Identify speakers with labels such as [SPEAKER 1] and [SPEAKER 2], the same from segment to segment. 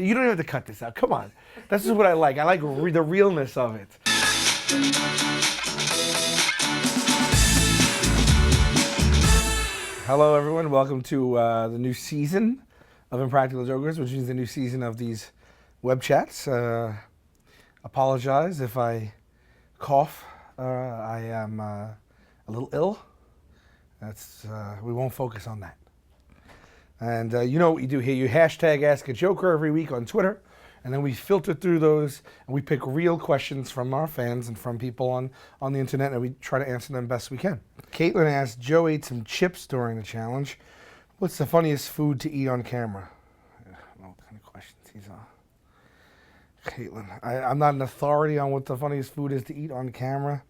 [SPEAKER 1] You don't even have to cut this out. Come on. This is what I like. I like the realness of it. Hello, everyone. Welcome to the new season of Impractical Jokers, which means the new season of these web chats. Apologize if I cough. I am a little ill. We won't focus on that. And you know what you do here. You hashtag Ask a Joker every week on Twitter. And then we filter through those and we pick real questions from our fans and from people on the internet, and we try to answer them best we can. Caitlin asked, Joe ate some chips during the challenge. What's the funniest food to eat on camera? I don't know what kind of questions he's on. Caitlin, I'm not an authority on what the funniest food is to eat on camera.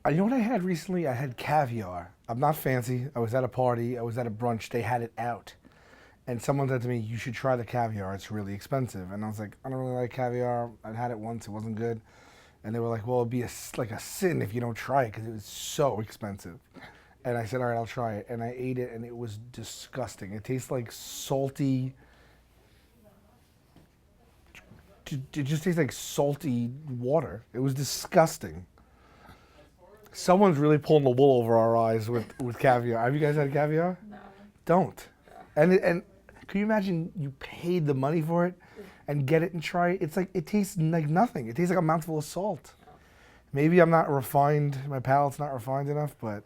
[SPEAKER 1] You know what I had recently? I had caviar. I'm not fancy. I was at a party. I was at a brunch. They had it out. And someone said to me, you should try the caviar. It's really expensive. And I was like, I don't really like caviar. I'd had it once. It wasn't good. And they were like, well, it'd be like a sin if you don't try it because it was so expensive. And I said, all right, I'll try it. And I ate it, and it was disgusting. It tastes like salty. It just tastes like salty water. It was disgusting. Someone's really pulling the wool over our eyes with caviar. Have you guys had caviar? No. Don't. And can you imagine you paid the money for it and get it and try it? It's like, it tastes like nothing. It tastes like a mouthful of salt. Maybe I'm not refined, my palate's not refined enough, but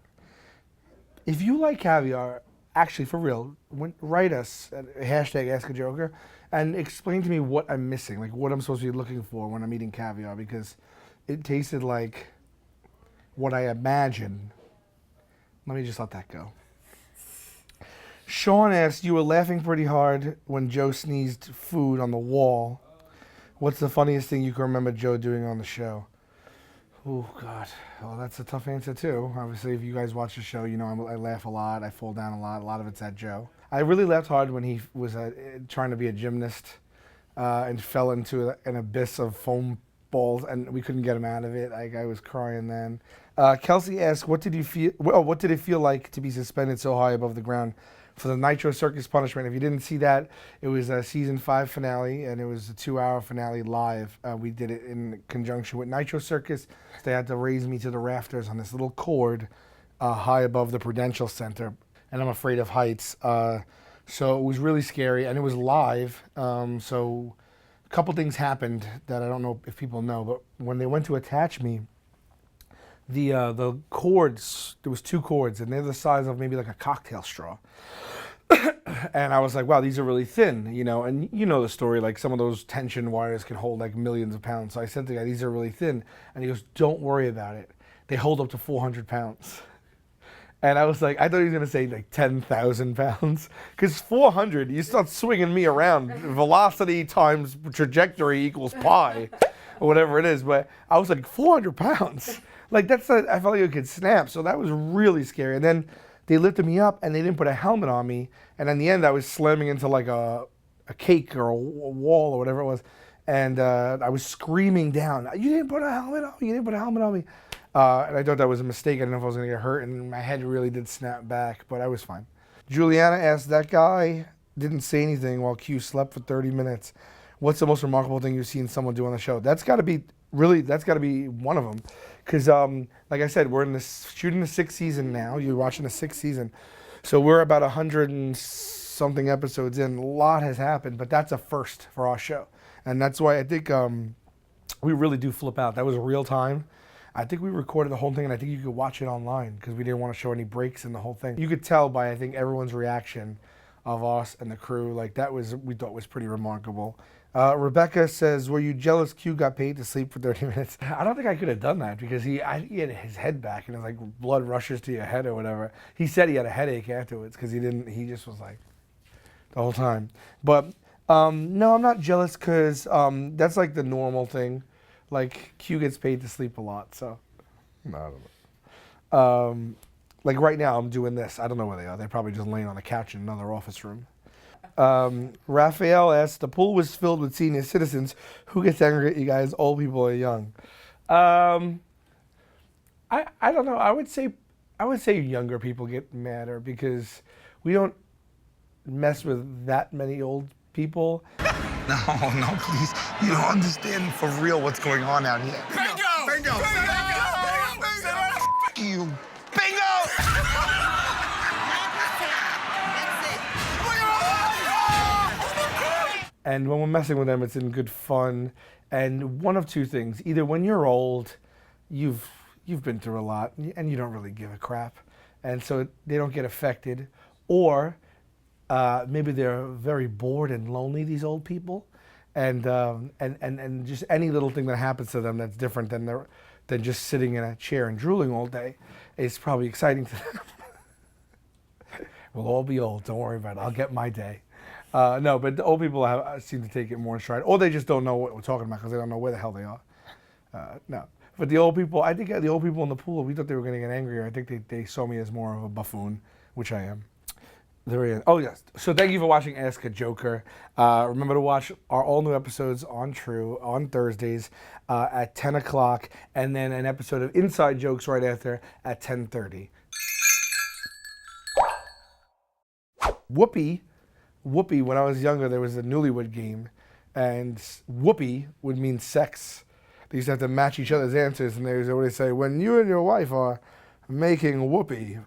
[SPEAKER 1] if you like caviar, actually for real, write us at hashtag Ask a Joker and explain to me what I'm missing, like what I'm supposed to be looking for when I'm eating caviar, because it tasted like what I imagine. Let me just let that go. Sean asked, you were laughing pretty hard when Joe sneezed food on the wall. What's the funniest thing you can remember Joe doing on the show? Oh, God. Well, that's a tough answer, too. Obviously, if you guys watch the show, you know I laugh a lot. I fall down a lot. A lot of it's at Joe. I really laughed hard when he was trying to be a gymnast and fell into an abyss of foam balls, and we couldn't get him out of it. I was crying then. Kelsey asked, what did it feel like to be suspended so high above the ground for the Nitro Circus punishment? If you didn't see that, it was a season 5 finale, and it was a 2-hour finale live. We did it in conjunction with Nitro Circus. They had to raise me to the rafters on this little cord high above the Prudential Center, and I'm afraid of heights. So it was really scary, and it was live. So a couple things happened that I don't know if people know, but when they went to attach me, the cords, there was 2 cords, and they're the size of maybe like a cocktail straw. And I was like, wow, these are really thin, you know, and you know the story, like some of those tension wires can hold like millions of pounds. So I said to the guy, these are really thin. And he goes, don't worry about it. They hold up to 400 pounds. And I was like, I thought he was going to say like 10,000 pounds. Because 400, you start swinging me around. Velocity times trajectory equals pi, or whatever it is. But I was like, 400 pounds. Like, I felt like it could snap. So that was really scary. And then they lifted me up, and they didn't put a helmet on me. And in the end, I was slamming into like a cake or a wall or whatever it was. And I was screaming down, you didn't put a helmet on me. You didn't put a helmet on me. And I thought that was a mistake. I didn't know if I was going to get hurt. And my head really did snap back, but I was fine. Juliana asked, that guy didn't say anything while Q slept for 30 minutes. What's the most remarkable thing you've seen someone do on the show? That's got to be one of them. Because, like I said, we're shooting the 6th season now. You're watching the 6th season. So we're about 100 and something episodes in. A lot has happened, but that's a first for our show. And that's why I think we really do flip out. That was real time. I think we recorded the whole thing, and I think you could watch it online because we didn't want to show any breaks in the whole thing. You could tell by, I think, everyone's reaction of us and the crew. Like, we thought was pretty remarkable. Rebecca says, were you jealous Q got paid to sleep for 30 minutes? I don't think I could have done that because he had his head back and it's like blood rushes to your head or whatever. He said he had a headache afterwards because he just was like the whole time. But no, I'm not jealous because that's like the normal thing. Like Q gets paid to sleep a lot, so no, I don't know. Like right now I'm doing this. I don't know where they are. They're probably just laying on the couch in another office room. Raphael asks, the pool was filled with senior citizens. Who gets angry at you guys, old people or young? I don't know. I would say I would say younger people get madder because we don't mess with that many old people.
[SPEAKER 2] No, please. You don't understand for real what's going on out here. Bingo! F you. Bingo!
[SPEAKER 1] And when we're messing with them, it's in good fun. And one of two things: either when you're old, you've been through a lot, and you don't really give a crap, and so they don't get affected, or maybe they're very bored and lonely. These old people, and just any little thing that happens to them that's different than just sitting in a chair and drooling all day is probably exciting to them. We'll all be old. Don't worry about it. I'll get my day. No, but the old people seem to take it more in stride, or they just don't know what we're talking about because they don't know where the hell they are. No, but the old people, I think the old people in the pool, we thought they were going to get angrier. I think they saw me as more of a buffoon, which I am. There he is. Oh, yes. So thank you for watching Ask a Joker. Remember to watch our all-new episodes on True on Thursdays at 10 o'clock, and then an episode of Inside Jokes right after at 10:30. Whoopee, when I was younger, there was a Newlywed game, and whoopee would mean sex. They used to have to match each other's answers, and they would always say, when you and your wife are making whoopee,